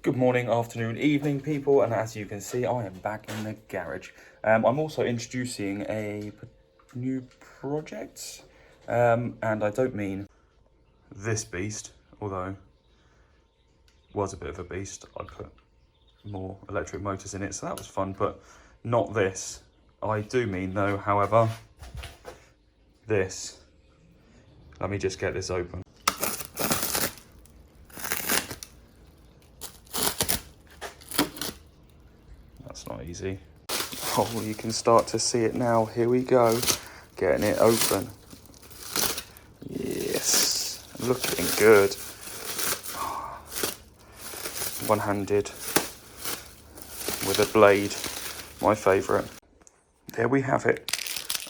Good morning, afternoon, evening, people, and as you can see, I am back in the garage. I'm also introducing a new project, and I don't mean this beast, although it was a bit of a beast. I put more electric motors in it, so that was fun, but not this. I do mean, though, however, this. Let me just get this open. That's not easy. Oh, you can start to see it now. Here we go. Getting it open. Yes. Looking good. One-handed with a blade. My favourite. There we have it.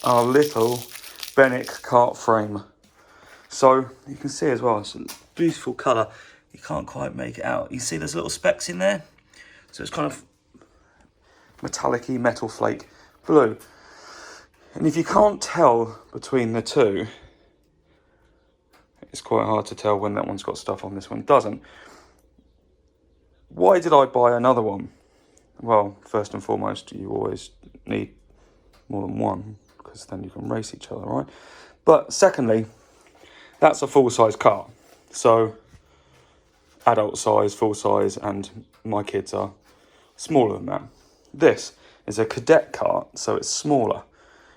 Our little Cadet Kart frame. So, you can see as well, it's a beautiful colour. You can't quite make it out. You see there's little specks in there? So it's kind of metallic-y metal flake blue. And if you can't tell between the two, it's quite hard to tell when that one's got stuff on, this one doesn't. Why did I buy another one? Well, first and foremost, you always need more than one, because then you can race each other, right? But secondly, that's a full-size car. So, adult size, full size, and my kids are smaller than that. This is a Cadet Kart, so it's smaller.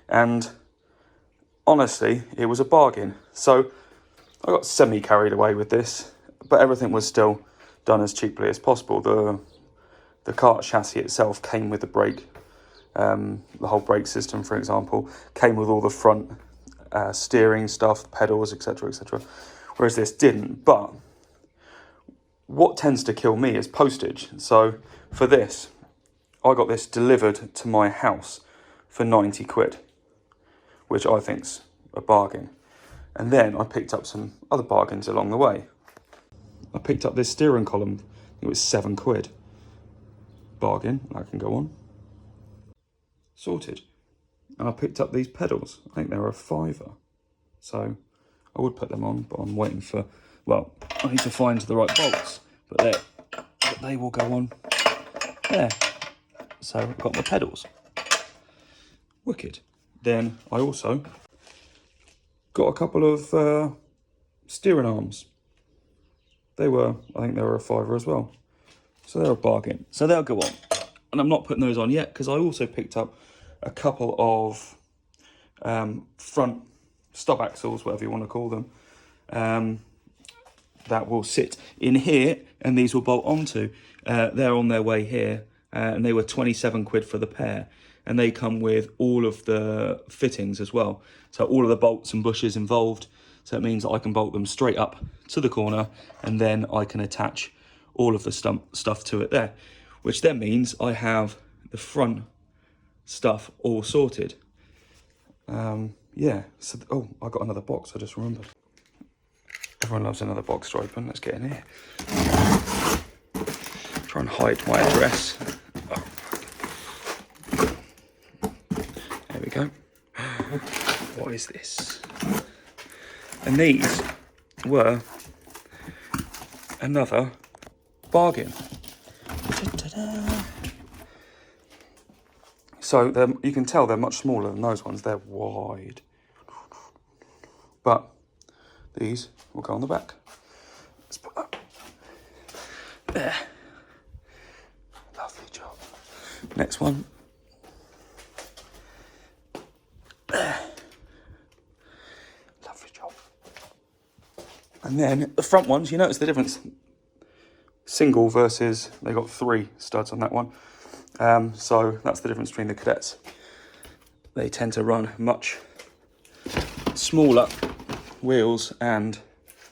And honestly, it was a bargain. So I got semi-carried away with this, but everything was still done as cheaply as possible. The kart chassis itself came with the brake, the whole brake system, for example, came with all the front steering stuff, pedals, etc., etc., whereas this didn't. But what tends to kill me is postage. So for this, I got this delivered to my house for 90 quid, which I think's a bargain. And then I picked up some other bargains along the way. I picked up this steering column, it was 7 quid. Bargain, that can go on. Sorted. And I picked up these pedals, I think they were a £5. So I would put them on, but I'm waiting for, well, I need to find the right bolts, but they will go on there. So I've got my pedals. Wicked. Then I also got a couple of steering arms. I think they were a £5 as well. So they're a bargain. So they'll go on. And I'm not putting those on yet because I also picked up a couple of front stub axles, whatever you want to call them, that will sit in here and these will bolt onto. They're on their way here. And they were 27 quid for the pair, and they come with all of the fittings as well. So all of the bolts and bushes involved. So it means that I can bolt them straight up to the corner, and then I can attach all of the stuff to it there, which then means I have the front stuff all sorted. Yeah, so, oh, I got another box, I just remembered. Everyone loves another box to open. Let's get in here. Try and hide my address. There we go. What is this? And these were another bargain. Ta-da-da. So you can tell they're much smaller than those ones. They're wide. But these will go on the back. Let's put that there. Lovely job. Next one. There. Lovely job. And then the front ones, you notice the difference. Single versus, they got 3 studs on that one. So that's the difference between the Cadets. They tend to run much smaller wheels and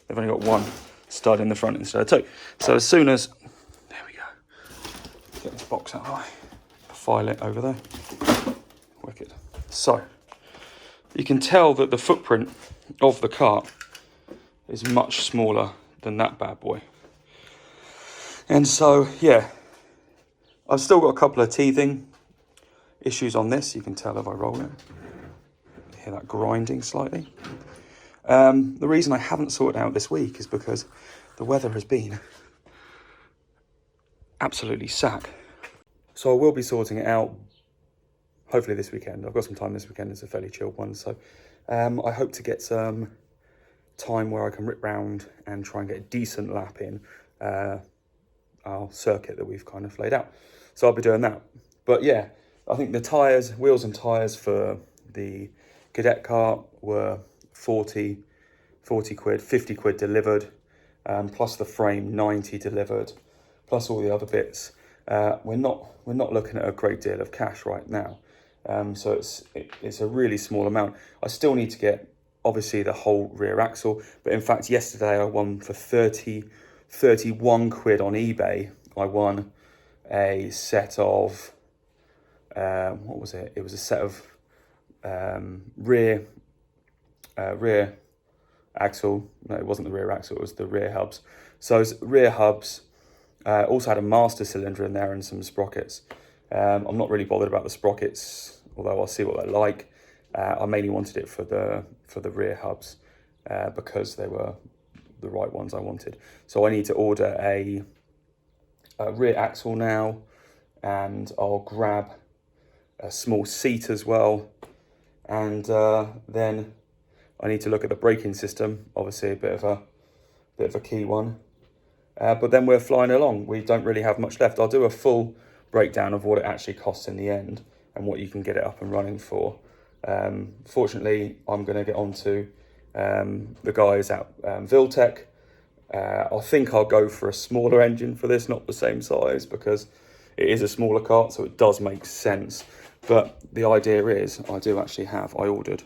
they've only got 1 stud in the front instead of 2. So as soon as, there we go, get this box out of the way, file it over there. Wicked. So you can tell that the footprint of the cart is much smaller than that bad boy. And so, yeah, I've still got a couple of teething issues on this. You can tell if I roll it. You hear that grinding slightly. The reason I haven't sorted out this week is because the weather has been absolutely sack. So I will be sorting it out, hopefully this weekend. I've got some time this weekend, it's a fairly chilled one. So I hope to get some time where I can rip round and try and get a decent lap in our circuit that we've kind of laid out. So I'll be doing that. But yeah, I think the tyres, wheels and tyres for the Cadet Kart were 40 quid, 50 quid delivered, plus the frame 90 delivered, plus all the other bits. We're not looking at a great deal of cash right now. So it's a really small amount. I still need to get obviously the whole rear axle, but in fact yesterday I won for 31 quid on eBay. I won a set of what was it? It was a set of rear axle. No, it wasn't the rear axle, it was the rear hubs. So it's rear hubs, also had a master cylinder in there and some sprockets. I'm not really bothered about the sprockets, although I'll see what they're like. I mainly wanted it for the rear hubs because they were the right ones I wanted. So I need to order a rear axle now, and I'll grab a small seat as well, and then I need to look at the braking system, obviously a bit of a key one, but then we're flying along. We don't really have much left. I'll do a full breakdown of what it actually costs in the end and what you can get it up and running for. Fortunately, I'm going to get on to the guys at Wiltec. I think I'll go for a smaller engine for this, not the same size, because it is a smaller kart, so it does make sense. But the idea is, I ordered.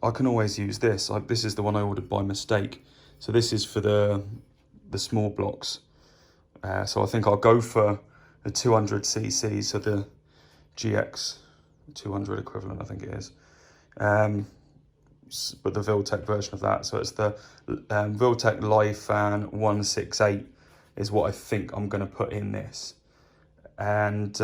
I can always use this. This is the one I ordered by mistake. So this is for the small blocks. So I think I'll go for the 200cc, so the GX 200 equivalent, I think it is. But the Wiltec version of that. So it's the Wiltec LIFAN 168 is what I think I'm going to put in this. And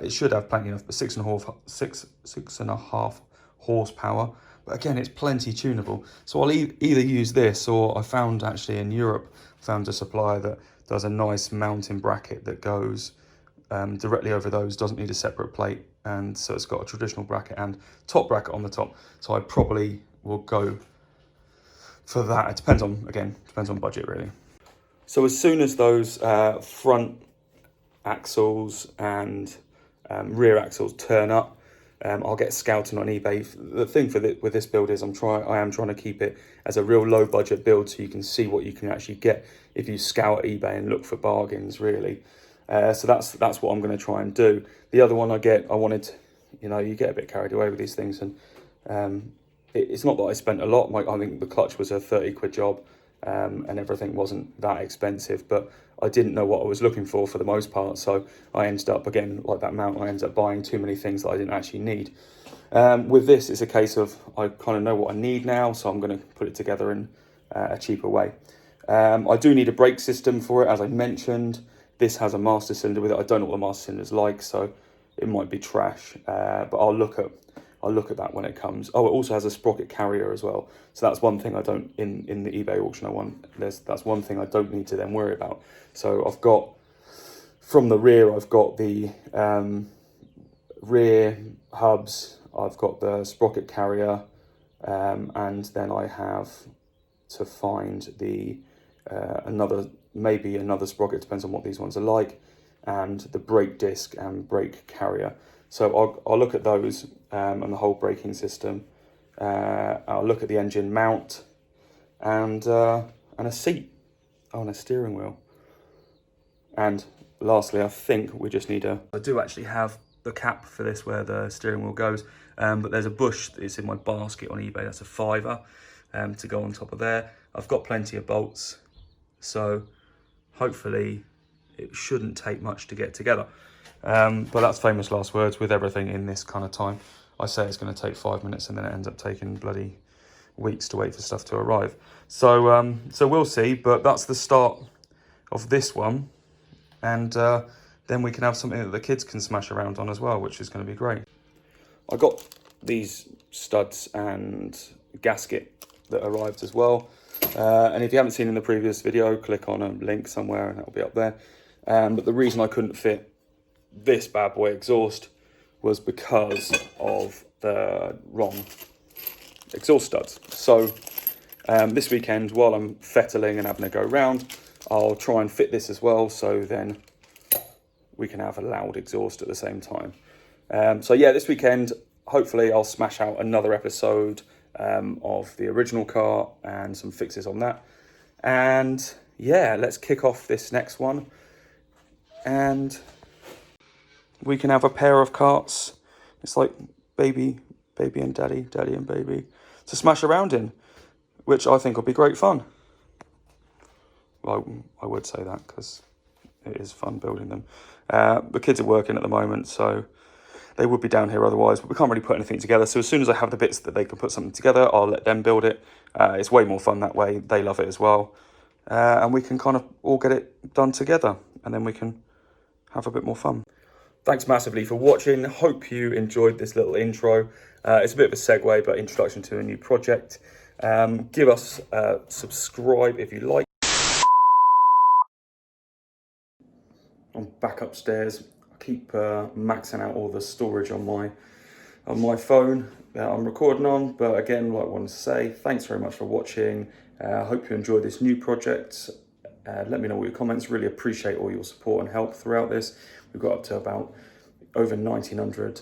it should have plenty enough, but 6.5 horsepower. But again, it's plenty tunable. So I'll either use this, or I found actually in Europe, found a supplier that does a nice mounting bracket that goes directly over those, doesn't need a separate plate. And so it's got a traditional bracket and top bracket on the top. So I probably will go for that. It depends on budget really. So as soon as those front axles and rear axles turn up, I'll get scouting on eBay. The thing with this build is I am trying to keep it as a real low budget build, so you can see what you can actually get if you scout eBay and look for bargains really. So that's what I'm going to try and do. The other one you get a bit carried away with these things, and it's not that I spent a lot. I think the clutch was a 30 quid job, and everything wasn't that expensive, but I didn't know what I was looking for the most part. So I ended up, again, like that mount, I ended up buying too many things that I didn't actually need. With this, it's a case of I kind of know what I need now, so I'm going to put it together in a cheaper way. I do need a brake system for it, as I mentioned. This has a master cylinder with it. I don't know what the master cylinder is like, so it might be trash, but I'll look at that when it comes. Oh, it also has a sprocket carrier as well. So that's one thing I don't, in the eBay auction I won, that's one thing I don't need to then worry about. So I've got, from the rear, I've got the rear hubs, I've got the sprocket carrier, and then I have to find the maybe another sprocket, depends on what these ones are like, and the brake disc and brake carrier. So I'll look at those and the whole braking system. I'll look at the engine mount and a seat. Oh, and a steering wheel. And lastly, I think we just need I do actually have the cap for this where the steering wheel goes, but there's a bush that's in my basket on eBay. That's a £5 to go on top of there. I've got plenty of bolts, so hopefully it shouldn't take much to get together. But that's famous last words with everything in this kind of time. I say it's going to take 5 minutes and then it ends up taking bloody weeks to wait for stuff to arrive. So so we'll see, but that's the start of this one. And then we can have something that the kids can smash around on as well, which is going to be great. I got these studs and gasket that arrived as well. And if you haven't seen in the previous video, click on a link somewhere and that'll be up there. But the reason I couldn't fit this bad boy exhaust was because of the wrong exhaust studs. So this weekend, while I'm fettling and having a go round, I'll try and fit this as well, so then we can have a loud exhaust at the same time. So yeah, this weekend, hopefully I'll smash out another episode of the original car and some fixes on that. And yeah, let's kick off this next one. And we can have a pair of karts. It's like baby and daddy and baby to smash around in, which I think will be great fun. Well, I would say that because it is fun building them. The kids are working at the moment, so they would be down here otherwise, but we can't really put anything together. So as soon as I have the bits that they can put something together, I'll let them build it. It's way more fun that way. They love it as well. And we can kind of all get it done together, and then we can have a bit more fun. Thanks massively for watching. Hope you enjoyed this little intro. It's a bit of a segue, but introduction to a new project. Give us a subscribe if you like. I'm back upstairs. I keep maxing out all the storage on my phone that I'm recording on. But again, like I wanted to say, thanks very much for watching. I hope you enjoyed this new project. Let me know all your comments. Really appreciate all your support and help throughout this. We've got up to about over 1,900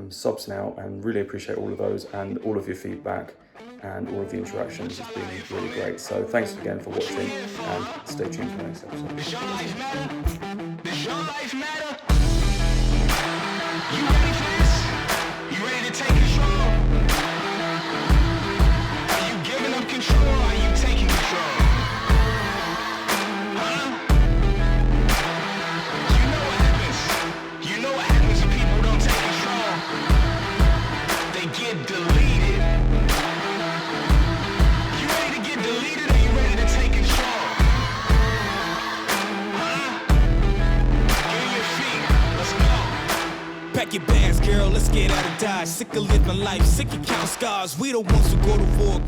subs now, and really appreciate all of those and all of your feedback and all of the interactions. It's been really great. So thanks again for watching, and stay tuned for the next episode. Does your life matter? Does your life matter? You ready for this? You ready to take control? Are you giving up control, or are you taking control? Huh? You know what happens. You know what happens when people don't take control. They get deleted. You ready to get deleted, or you ready to take control? Pack your bags, girl, let's get out of Dodge. Sick of living life, sick of counting scars. We the ones who go to war.